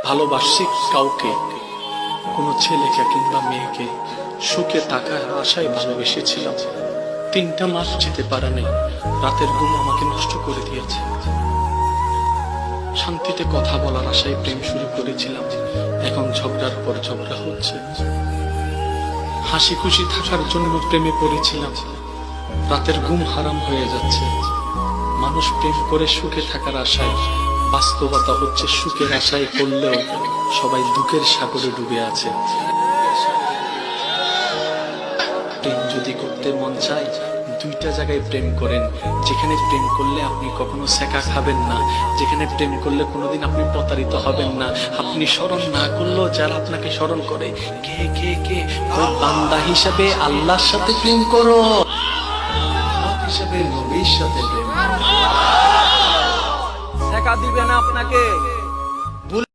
ভালোবাসি কাউকে, কোনো ছেলেকে কিংবা মেয়েকে সুখে থাকার আশায় ভালোবেসেছিলাম। 3টা মাস যেতে পারে নাই, রাতের ঘুম আমাকে নষ্ট করে দিয়েছে। শান্তিতে কথা বলার আশায় প্রেম শুরু করেছিলাম, এখন ঝগড়ার পর ঝগড়া হচ্ছে। হাসি খুশি থাকার জন্য প্রেমে পড়েছিলাম, রাতের ঘুম হারাম হয়ে যাচ্ছে। মানুষ প্রেম করে সুখে থাকার আশায়, বাস্তবতা হচ্ছে সুখের আশায় করলেও সবাই দুঃখের সাগরে ডুবে আছে। প্রেম যদি করতে মন চায়, 2টা জায়গায় প্রেম করেন। যেখানে প্রেম করলে আপনি কখনো সেকা খাবেন না, যেখানে প্রেম করলে কোনোদিন আপনি প্রতারিত হবেন না, আপনি স্মরণ না করলেও যারা আপনাকে স্মরণ করে, কে কে কে বান্দা হিসাবে আল্লাহর সাথে প্রেম করো, হিসাবে নবীর সাথে প্রেম করো। সেকা দিবে না আপনাকে।